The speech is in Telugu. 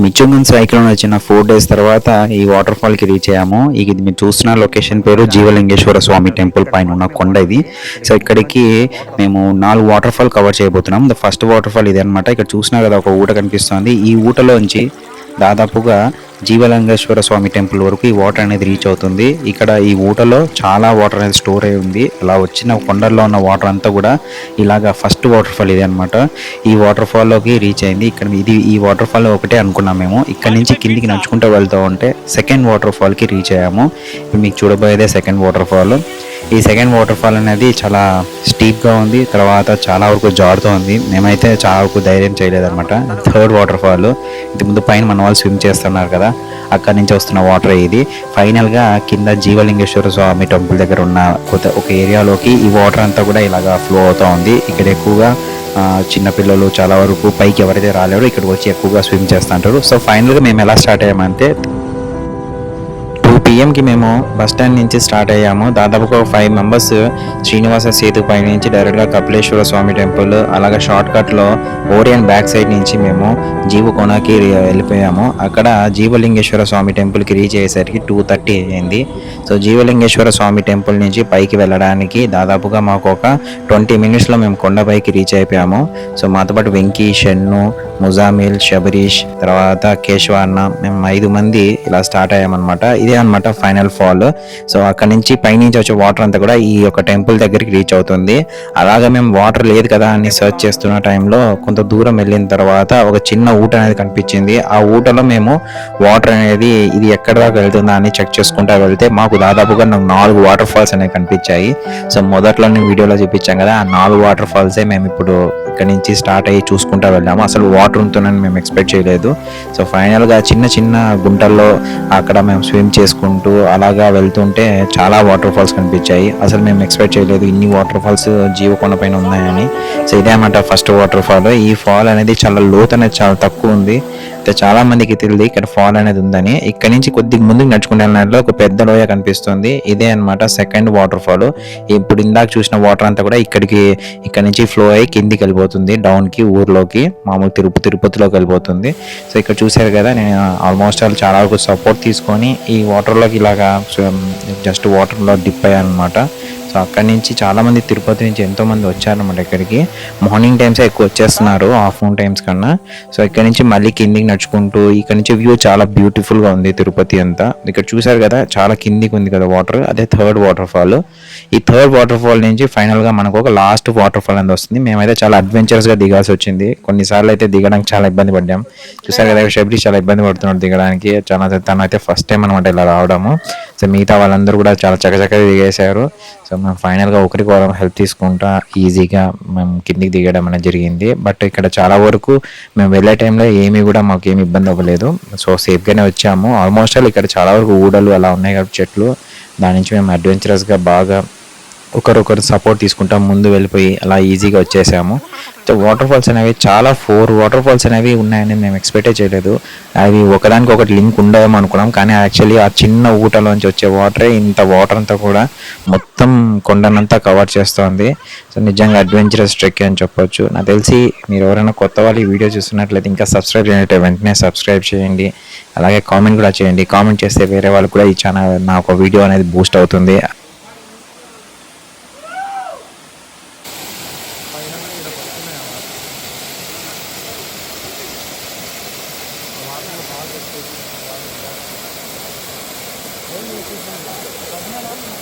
మిచ్చుగన్ సైక్లోన్ వచ్చిన 4 డేస్ తర్వాత ఈ వాటర్ ఫాల్ కి రీచ్ అయ్యాము. ఇది మీరు చూస్తున్న లొకేషన్ పేరు జీవలింగేశ్వర స్వామి టెంపుల్ పైన ఉన్న కొండ ఇది. సో ఇక్కడికి మేము 4 వాటర్ ఫాల్ కవర్ చేయబోతున్నాం. ద ఫస్ట్ వాటర్ ఫాల్ ఇది అనమాట. ఇక్కడ చూసినా కదా ఒక ఊట కనిపిస్తుంది. ఈ ఊటలోంచి దాదాపుగా జీవలింగేశ్వర స్వామి టెంపుల్ వరకు ఈ వాటర్ అనేది రీచ్ అవుతుంది. ఇక్కడ ఈ ఊటలో చాలా వాటర్ అనేది స్టోర్ అయి ఉంది. అలా వచ్చిన కొండల్లో ఉన్న వాటర్ అంతా కూడా ఇలాగా ఫస్ట్ వాటర్ ఫాల్ ఇది అనమాట. ఈ వాటర్ ఫాల్ లోకి రీచ్ అయింది. ఇక్కడ ఈ వాటర్ ఫాల్ ఒకటే అనుకున్నాం మేము. ఇక్కడ నుంచి కిందికి నడుచుకుంటూ వెళ్తూ ఉంటే సెకండ్ వాటర్ ఫాల్ కి రీచ్ అయ్యాము. ఇప్పుడు మీకు చూడబోయేదే సెకండ్ వాటర్ ఫాల్. ఈ సెకండ్ వాటర్ ఫాల్ అనేది చాలా స్టీప్గా ఉంది. తర్వాత చాలా వరకు జారుతూ ఉంది. మేమైతే చాలా వరకు ధైర్యం చేయలేదన్నమాట. థర్డ్ వాటర్ ఫాల్ ఇంటి ముందు పైన మన వాళ్ళు స్విమ్ చేస్తున్నారు కదా, అక్కడి నుంచి వస్తున్న వాటర్ ఇది. ఫైనల్గా కింద జీవలింగేశ్వర స్వామి టెంపుల్ దగ్గర ఉన్న ఒక ఏరియాలోకి ఈ వాటర్ అంతా కూడా ఇలాగా ఫ్లో అవుతూ ఉంది. ఇక్కడ ఎక్కువగా చిన్నపిల్లలు చాలా వరకు పైకి ఎవరైతే రాలేరో ఇక్కడికి వచ్చి ఎక్కువగా స్విమ్ చేస్తుంటారు. సో ఫైనల్గా మేము ఎలా స్టార్ట్ అయ్యామంటే 2 PM మేము బస్ స్టాండ్ నుంచి స్టార్ట్ అయ్యాము. దాదాపుగా 5 మెంబర్స్ శ్రీనివాస సేతు పై నుంచి డైరెక్ట్గా కపిలేశ్వర స్వామి టెంపుల్, అలాగే షార్ట్ కట్లో ఓరియన్ బ్యాక్ సైడ్ నుంచి మేము జీవకోణకి వెళ్ళిపోయాము. అక్కడ జీవలింగేశ్వర స్వామి టెంపుల్కి రీచ్ అయ్యేసరికి 2:30 అయింది. సో జీవలింగేశ్వర స్వామి టెంపుల్ నుంచి పైకి వెళ్ళడానికి దాదాపుగా మాకు ఒక 20 మినిట్స్లో మేము కొండపైకి రీచ్ అయిపోయాము. సో మాతో పాటు వెంకీ, షన్ను, ముజామిల్, శబరీష్, తర్వాత కేశవ అన్న, మేము 5 మంది ఇలా స్టార్ట్ అయ్యామన్నమాట. ఇదే అనమాట ఫైనల్ ఫాల్. సో అక్కడ నుంచి పైనుంచి వచ్చే వాటర్ అంతా కూడా ఈ యొక్క టెంపుల్ దగ్గరికి రీచ్ అవుతుంది. అలాగా మేము వాటర్ లేదు కదా అని సర్చ్ చేస్తున్న టైంలో కొంత దూరం వెళ్ళిన తర్వాత ఒక చిన్న ఊట అనేది కనిపించింది. ఆ ఊటలో మేము వాటర్ అనేది ఇది ఎక్కడ దాకా వెళ్తుందా అని చెక్ చేసుకుంటా వెళ్తే మాకు దాదాపుగా 4 వాటర్ ఫాల్స్ అనేవి కనిపించాయి. సో మొదట్లో నేను వీడియోలో చూపించాం కదా, ఆ 4 వాటర్ ఫాల్సే మేము ఇప్పుడు ఇక్కడ నుంచి స్టార్ట్ అయ్యి చూసుకుంటా వెళ్ళాము. అసలు వాటర్ ఉంటుందని మేము ఎక్స్పెక్ట్ చేయలేదు. సో ఫైనల్గా చిన్న చిన్న గుంటల్లో అక్కడ మేము స్విమ్ చేసుకుంటూ అలాగా వెళ్తుంటే చాలా వాటర్ ఫాల్స్ కనిపించాయి. అసలు మేము ఎక్స్పెక్ట్ చేయలేదు ఇన్ని వాటర్ ఫాల్స్ జీవకొండ పైన ఉన్నాయని. సో ఇదే అన్నమాట ఫస్ట్ వాటర్ ఫాల్. ఈ ఫాల్ అనేది చాలా లోతు అనేది చాలా తక్కువ ఉంది. అయితే చాలా మందికి తెలియదు ఇక్కడ ఫాల్ అనేది ఉందని. ఇక్కడ నుంచి కొద్దిగా ముందుకు నడుచుకుంటే వెళ్ళినట్లు ఒక పెద్ద లోయ కనిపిస్తుంది. ఇదే అనమాట సెకండ్ వాటర్ ఫాల్. ఇప్పుడు ఇందాక చూసిన వాటర్ అంతా కూడా ఇక్కడ నుంచి ఫ్లో అయ్యి కిందికి వెళ్ళిపోతుంది, డౌన్ కి ఊర్లోకి, మామూలు తిరుపతిలోకి వెళ్ళిపోతుంది. సో ఇక్కడ చూసారు కదా, నేను ఆల్మోస్ట్ చాలా వరకు సపోర్ట్ తీసుకొని ఈ వాటర్లోకి ఇలాగా జస్ట్ వాటర్లో డిప్ అయ్యాను అనమాట. సో అక్కడి నుంచి చాలామంది తిరుపతి నుంచి ఎంతోమంది వచ్చారన్నమాట ఇక్కడికి. మార్నింగ్ టైమ్సే ఎక్కువ వచ్చేస్తున్నారు ఆఫ్టర్నూన్ టైమ్స్ కన్నా. సో ఇక్కడ నుంచి మళ్ళీ కిందికి నడుచుకుంటూ ఇక్కడ నుంచి వ్యూ చాలా బ్యూటిఫుల్గా ఉంది తిరుపతి అంతా. ఇక్కడ చూసారు కదా చాలా కిందికి ఉంది కదా వాటర్, అదే థర్డ్ వాటర్ ఫాల్. ఈ థర్డ్ వాటర్ ఫాల్ నుంచి ఫైనల్గా మనకు ఒక లాస్ట్ వాటర్ ఫాల్ అనేది వస్తుంది. మేమైతే చాలా అడ్వెంచరస్గా దిగాల్సి వచ్చింది. కొన్నిసార్లు అయితే దిగడానికి చాలా ఇబ్బంది పడ్డాం. చూసారు కదా శబరి చాలా ఇబ్బంది పడుతున్నాడు దిగడానికి. తనైతే ఫస్ట్ టైం అనమాట ఇలా రావడము. సో మిగతా వాళ్ళందరూ కూడా చాలా చక్కచక్కగా దిగేశారు. సో మేము ఫైనల్గా ఒకరికి హెల్ప్ తీసుకుంటా ఈజీగా మేము కిందికి దిగడం అనేది జరిగింది. బట్ ఇక్కడ చాలా వరకు మేము వెళ్ళే టైంలో ఏమీ కూడా మాకు ఏమి ఇబ్బంది అవ్వలేదు. సో సేఫ్గానే వచ్చాము. ఆల్మోస్ట్ ఇక్కడ చాలా వరకు ఊడలు అలా ఉన్నాయి కాబట్టి చెట్లు, దాని నుంచి మేము అడ్వెంచరస్గా బాగా ఒకరొకరు సపోర్ట్ తీసుకుంటాం ముందు వెళ్ళిపోయి అలా ఈజీగా వచ్చేసాము. సో వాటర్ ఫాల్స్ అనేవి చాలా 4 వాటర్ ఫాల్స్ అనేవి ఉన్నాయని మేము ఎక్స్పెక్టే చేయలేదు. అవి ఒకదానికి ఒకటి లింక్ ఉండవేమో అనుకున్నాం, కానీ యాక్చువల్లీ ఆ చిన్న ఊటలోంచి వచ్చే వాటరే ఇంత వాటర్ అంతా కూడా మొత్తం కొండనంతా కవర్ చేస్తుంది. సో నిజంగా అడ్వెంచరస్ ట్రెక్ అని చెప్పొచ్చు. నాకు తెలిసి మీరు ఎవరైనా కొత్త వాళ్ళు ఈ వీడియో చూస్తున్నట్లయితే ఇంకా సబ్స్క్రైబ్ చేయండి, వెంటనే సబ్స్క్రైబ్ చేయండి. అలాగే కామెంట్ కూడా చేయండి. కామెంట్ చేస్తే వేరే వాళ్ళు కూడా ఈ ఛానల్ నా ఒక వీడియో అనేది బూస్ట్ అవుతుంది. Thank you.